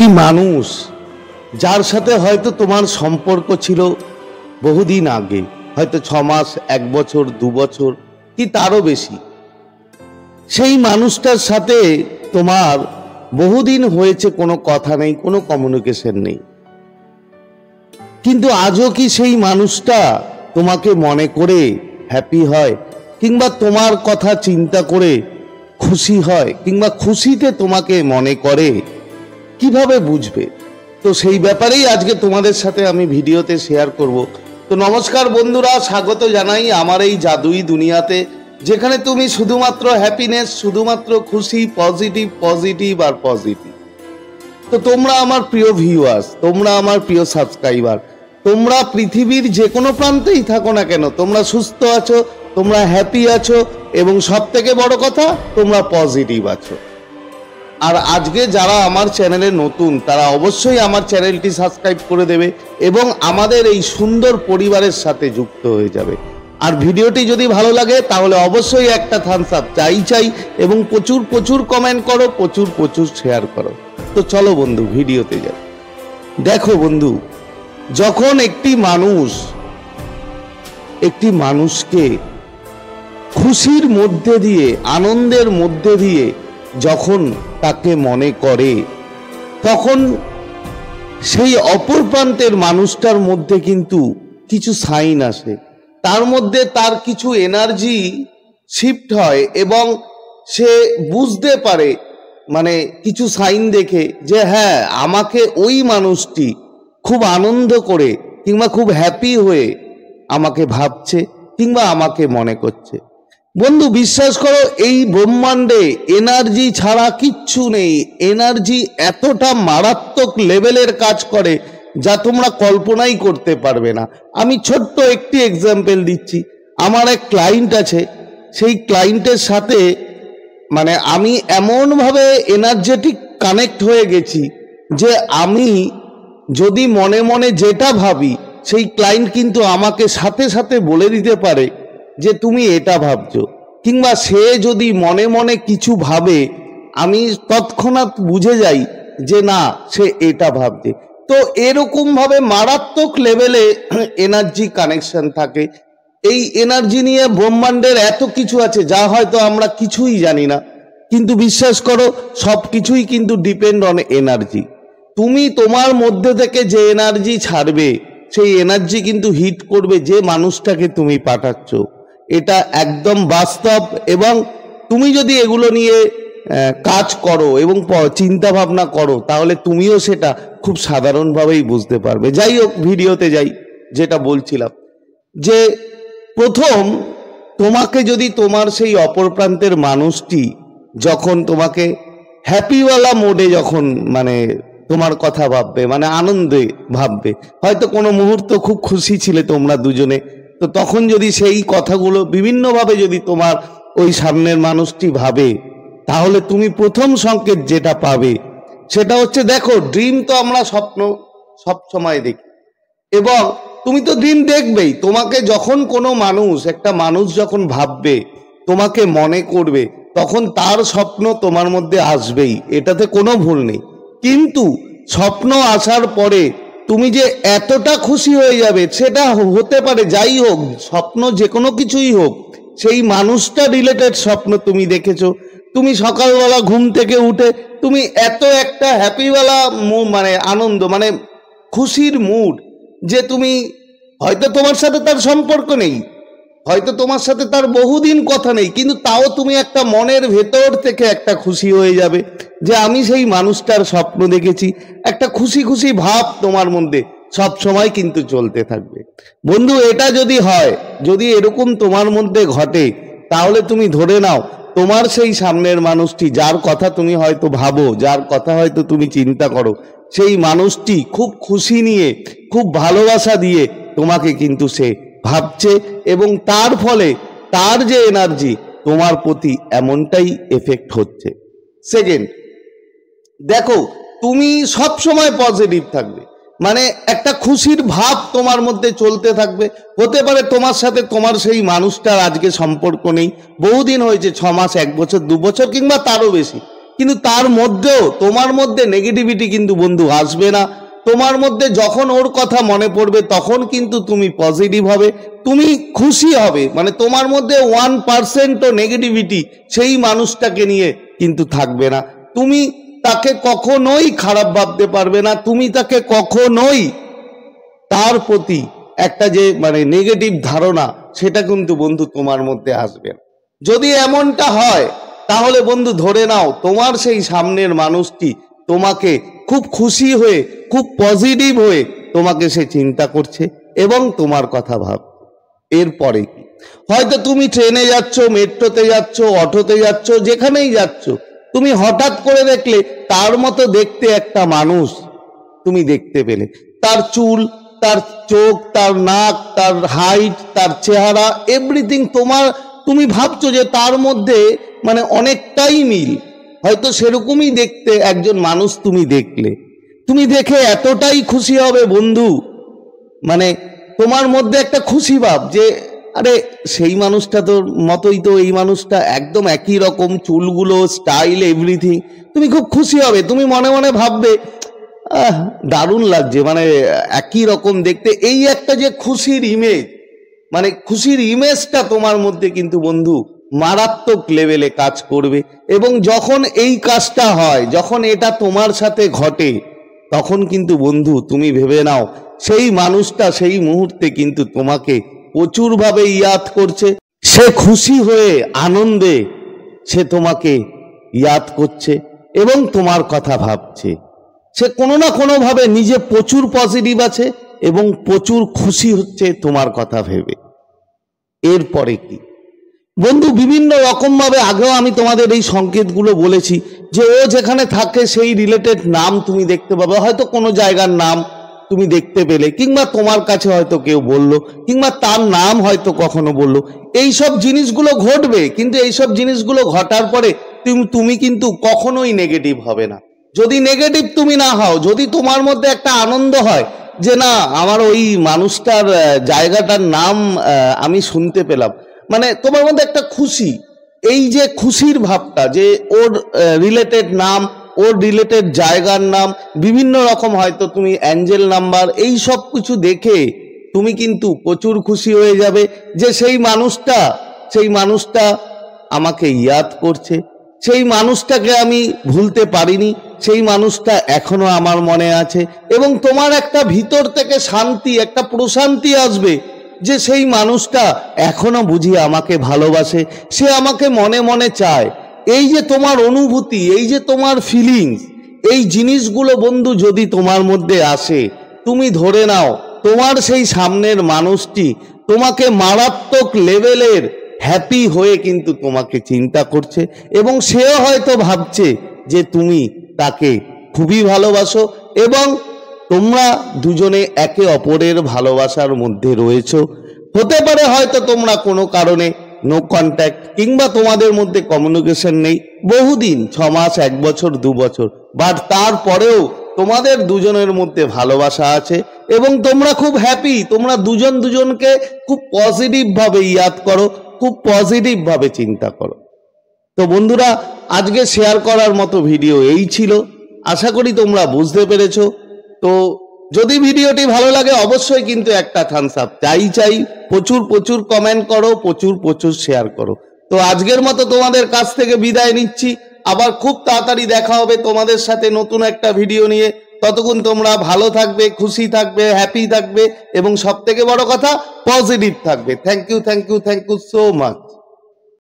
একটি মানুষ যার সাথে হয়তো তোমার সম্পর্ক ছিল বহুদিন আগে, হয়তো 6 মাস, 1 বছর, 2 বছর কি তারও বেশি, সেই মানুষটার সাথে তোমার বহুদিন হয়েছে, কোনো কথা নেই, কোনো কমিউনিকেশন নেই, কিন্তু আজও কি সেই মানুষটা তোমাকে মনে করে হ্যাপি হয়, কিংবা তোমার কথা চিন্তা করে খুশি হয়, কিংবা খুশিতে তোমাকে মনে করে? কিভাবে বুঝবে? তো সেই ব্যাপারেই আজকে তোমাদের সাথে আমি ভিডিওতে শেয়ার করব। তো নমস্কার বন্ধুরা, স্বাগত জানাই আমার এই জাদুই দুনিয়াতে, যেখানে তুমি শুধুমাত্র হ্যাপিনেস, শুধুমাত্র খুশি, পজিটিভ পজিটিভ আর পজিটিভ। তো তোমরা আমার প্রিয় ভিউয়ার্স, তোমরা আমার প্রিয় সাবস্ক্রাইবার, তোমরা পৃথিবীর যে কোনো প্রান্তেই থাকো না কেন, তোমরা সুস্থ আছো, তোমরা হ্যাপি আছো, এবং সব থেকে বড় কথা তোমরা পজিটিভ আছো। আর আজকে যারা আমার চ্যানেলে নতুন, তারা অবশ্যই আমার চ্যানেলটি সাবস্ক্রাইব করে দেবে এবং আমাদের এই সুন্দর পরিবারের সাথে যুক্ত হয়ে যাবে। আর ভিডিওটি যদি ভালো লাগে তাহলে অবশ্যই একটা থামস আপ চাই, এবং প্রচুর প্রচুর কমেন্ট করো, প্রচুর প্রচুর শেয়ার করো। তো চলো বন্ধু, ভিডিওতে যাই। দেখো বন্ধু, যখন একটি মানুষকে খুশির মধ্যে দিয়ে, আনন্দের মধ্যে দিয়ে যখন তাকে মনে করে, তখন সেই অপর প্রান্তের মানুষটার মধ্যে কিন্তু কিছু সাইন আসে, তার মধ্যে তার কিছু এনার্জি শিফট হয় এবং সে বুঝতে পারে, মানে কিছু সাইন দেখে, যে হ্যাঁ, আমাকে ওই মানুষটি খুব আনন্দ করে কিংবা খুব হ্যাপি হয়ে আমাকে ভাবছে কিংবা আমাকে মনে করছে। বন্ধু বিশ্বাস করো, এই ব্রহ্মাণ্ডে এনার্জি ছাড়া কিচ্ছু নেই। এনার্জি এতটা মারাত্মক লেভেলের কাজ করে যা তোমরা কল্পনাই করতে পারবে না। আমি ছোট্ট একটি এক্সাম্পল দিচ্ছি। আমার এক ক্লায়েন্ট আছে, সেই ক্লায়েন্টের সাথে মানে আমি এমনভাবে এনার্জেটিক কানেক্ট হয়ে গেছি যে আমি যদি মনে মনে যেটা ভাবি, সেই ক্লায়েন্ট কিন্তু আমাকে সাথে সাথে বলে দিতে পারে যে তুমি এটা ভাবছো, কিংবা সে যদি মনে মনে কিছু ভাবে, আমি তৎক্ষণাৎ বুঝে যাই যে না, সে এটা ভাবছে। তো এরকম ভাবে মারাত্মক লেভেলে এনার্জি কানেকশন থাকে। এই এনার্জি নিয়ে ব্রহ্মাণ্ডের এত কিছু আছে যা হয়তো আমরা কিছুই জানি না, কিন্তু বিশ্বাস করো, সব কিছুই কিন্তু ডিপেন্ড অন এনার্জি। তুমি তোমার মধ্যে থেকে যে এনার্জি ছাড়বে, সেই এনার্জি কিন্তু হিট করবে যে মানুষটাকে তুমি পাঠাচ্ছ। এটা একদম বাস্তব, এবং তুমি যদি এগুলো নিয়ে কাজ করো এবং চিন্তা ভাবনা করো, তাহলে তুমিও সেটা খুব সাধারণভাবেই বুঝতে পারবে। যাই হোক, ভিডিওতে যাই। যেটা বলছিলাম, যে প্রথম তোমাকে যদি তোমার সেই অপর প্রান্তের মানুষটি যখন তোমাকে হ্যাপিওয়ালা মোডে যখন মানে তোমার কথা ভাববে, মানে আনন্দে ভাববে, হয়তো কোনো মুহূর্ত খুব খুশি ছিলে তোমরা দুজনে, তো তখন যদি সেই কথাগুলো বিভিন্নভাবে যদি তোমার ওই সামনের মানুষটি ভাবে, তাহলে তুমি প্রথম সংকেত যেটা পাবে সেটা হচ্ছে, দেখো, ড্রিম তো আমরা স্বপ্ন সব সময় দেখি, এবং তুমি তো ড্রিম দেখবেই। তোমাকে যখন কোনো মানুষ, একটা মানুষ যখন ভাববে, তোমাকে মনে করবে, তখন তার স্বপ্ন তোমার মধ্যে আসবেই, এটাতে কোনো ভুল নেই। কিন্তু স্বপ্ন আসার পরে তুমি যে এতটা খুশি হয়ে যাবে, সেটা হতে পারে যাই হোক, স্বপ্ন যে কোনো কিছুই হোক, সেই মানুষটা রিলেটেড স্বপ্ন তুমি দেখেছো। তুমি সকালবেলা ঘুম থেকে উঠে তুমি এত একটা হ্যাপিওয়ালা মানে আনন্দ, মানে খুশির মুড, যে তুমি হয়তো তোমার সাথে তার সম্পর্ক নেই, হয়তো তোমার সাথে তার বহুদিন কথা নেই, কিন্তু তাও তুমি একটা মনের ভেতর থেকে একটা খুশি হয়ে যাবে যে আমি সেই মানুষটার স্বপ্ন দেখেছি। একটা খুশি খুশি ভাব তোমার মধ্যে সব সময় কিন্তু চলতে থাকবে। বন্ধু, এটা যদি হয়, যদি এরকম তোমার মধ্যে ঘটে, তাহলে তুমি ধরে নাও তোমার সেই সামনের মানুষটি, যার কথা তুমি হয়তো ভাবো, যার কথা হয়তো তুমি চিন্তা করো, সেই মানুষটি খুব খুশি নিয়ে, খুব ভালোবাসা দিয়ে তোমাকে কিন্তু সে ভাবছে, এবং তার ফলে তার যে এনার্জি তোমার প্রতি এমনটাই এফেক্ট হচ্ছে। সেকেন্ড, দেখো, তুমি সব সময় পজিটিভ থাকবে, মানে একটা খুশির ভাব তোমার মধ্যে চলতে থাকবে। হতে পারে তোমার সাথে তোমার সেই মানুষটার আজকে সম্পর্ক নেই, বহুদিন হয়েছে, 6 মাস, 1 বছর, 2 বছর কিংবা তারও বেশি, কিন্তু তার মধ্যেও তোমার মধ্যে নেগেটিভিটি কিন্তু বন্ধু আসবে না। তোমার মধ্যে যখন ওর কথা মনে পড়বে তখন কিন্তু তুমি পজিটিভ হবে, তুমি খুশি হবে। মানে তোমার মধ্যে 1%ও নেগেটিভিটি সেই মানুষটাকে নিয়ে কিন্তু থাকবে না। তুমি তাকে কখনোই খারাপ ভাবতে পারবে না, তুমি তাকে কখনোই তার প্রতি একটা যে মানে নেগেটিভ ধারণা সেটা কিন্তু বন্ধু তোমার মধ্যে আসবে না। যদি এমনটা হয় তাহলে বন্ধু ধরে নাও তোমার সেই সামনের মানুষটি তোমাকে খুব খুশি হয়ে, খুব পজিটিভ হয়ে তোমাকে সে চিন্তা করছে এবং তোমার কথা ভাবছে। এরপরে কি, হয়তো তুমি ট্রেনে যাচ্ছ, মেট্রোতে যাচ্ছ, অটোতে যাচ্ছ, যেখানেই যাচ্ছ, তুমি হঠাৎ করে দেখলে তার মতো দেখতে একটা মানুষ তুমি দেখতে পেলে। তার চুল, তার চোখ, তার নাক, তার হাইট, তার চেহারা, এভরিথিং তুমি ভাবছো যে তার মধ্যে মানে অনেকটাই মিল। হয়তো সেরকমই দেখতে একজন মানুষ তুমি দেখলে, তুমি দেখে এতটাই খুশি হবে বন্ধু, মানে তোমার মধ্যে একটা খুশি ভাব যে আরে সেই মানুষটা তোর মতোই তো এই মানুষটা, একদম একই রকম, চুলগুলো, স্টাইল, এভরিথিং। তুমি খুব খুশি হবে, তুমি মনে মনে ভাববে দারুণ লাগছে, মানে একই রকম দেখতে। এই একটা যে খুশির ইমেজ, মানে খুশির ইমেজটা তোমার মধ্যে কিন্তু বন্ধু মারাত্মক লেভেলে কাজ করবে। এবং যখন এই কাজটা হয়, যখন এটা তোমার সাথে ঘটে, তখন কিন্তু বন্ধু তুমি ভেবে নাও সেই মানুষটা সেই মুহূর্তে কিন্তু তোমাকে প্রচুরভাবে ইয়াদ করছে। সে খুশি হয়ে আনন্দে সে তোমাকে ইয়াদ করছে এবং তোমার কথা ভাবছে। সে কোনো না কোনোভাবে নিজে প্রচুর পজিটিভ আছে এবং প্রচুর খুশি হচ্ছে তোমার কথা ভেবে। এরপরে কি বন্ধু, বিভিন্ন রকমভাবে আগেও আমি তোমাদের এই সংকেতগুলো বলেছি যে ও যেখানে থাকে সেই রিলেটেড নাম তুমি দেখতে পাবে। হয়তো কোনো জায়গার নাম তুমি দেখতে পেলে, কিংবা তোমার কাছে হয়তো কেউ বললো, কিংবা তার নাম হয়তো কখনো বললো। এইসব জিনিসগুলো ঘটবে, কিন্তু এইসব জিনিসগুলো ঘটার পরে তুমি কিন্তু কখনোই নেগেটিভ হবে না। যদি নেগেটিভ তুমি না হও, যদি তোমার মধ্যে একটা আনন্দ হয় যে না আমার ওই মানুষটার জায়গাটার নাম আমি শুনতে পেলাম, মানে তোমার মধ্যে একটা খুশি, এই যে খুশির ভাবটা যে ওর রিলেটেড নাম, ওর রিলেটেড জায়গার নাম, বিভিন্ন রকম হয়তো তুমি অ্যাঞ্জেল নাম্বার, এই সব কিছু দেখে তুমি কিন্তু প্রচুর খুশি হয়ে যাবে যে সেই মানুষটা আমাকে ইয়াদ করছে, সেই মানুষটাকে আমি ভুলতে পারিনি, সেই মানুষটা এখনো আমার মনে আছে। এবং তোমার একটা ভিতর থেকে শান্তি, একটা প্রশান্তি আসবে যে সেই মানুষটা এখনো বুঝি আমাকে ভালোবাসে, সে আমাকে মনে মনে চায়। এই যে তোমার অনুভূতি, এই যে তোমার ফিলিংস, এই জিনিসগুলো বন্ধু যদি তোমার মধ্যে আসে, তুমি ধরে নাও তোমার সেই সামনের মানুষটি তোমাকে মারাত্মক লেভেলের হ্যাপি হয়ে কিন্তু তোমাকে চিন্তা করছে এবং সেও হয়তো ভাবছে যে তুমি তাকে খুবই ভালোবাসো এবং তোমরা দুজনে একে অপরের ভালোবাসার মধ্যে রয়েছো। হতে পারে হয়তো তোমরা কোনো কারণে নো কন্ট্যাক্ট, কিংবা তোমাদের মধ্যে কমিউনিকেশন নেই বহুদিন, 6 মাস, 1 বছর, 2 বছর, বাট তারপরেও তোমাদের দুজনের মধ্যে ভালোবাসা আছে এবং তোমরা খুব হ্যাপি। তোমরা দুজন দুজনকে খুব পজিটিভভাবে ইয়াদ করো, খুব পজিটিভভাবে চিন্তা করো। তো বন্ধুরা, আজকে শেয়ার করার মতো ভিডিও এই ছিল। আশা করি তোমরা বুঝতে পেরেছো। তো যদি ভিডিওটি ভালো লাগে অবশ্যই কিন্তু একটা থামস আপ চাই। প্রচুর কমেন্ট করো, প্রচুর শেয়ার করো। তো আজকের মতো তোমাদের কাছ থেকে বিদায় নিচ্ছি। আবার খুব তাড়াতাড়ি দেখা হবে তোমাদের সাথে নতুন একটা ভিডিও নিয়ে। ততক্ষণ তোমরা ভালো থাকবে, খুশি থাকবে, হ্যাপি থাকবে এবং সবথেকে বড় কথা পজিটিভ থাকবে। Thank you so much.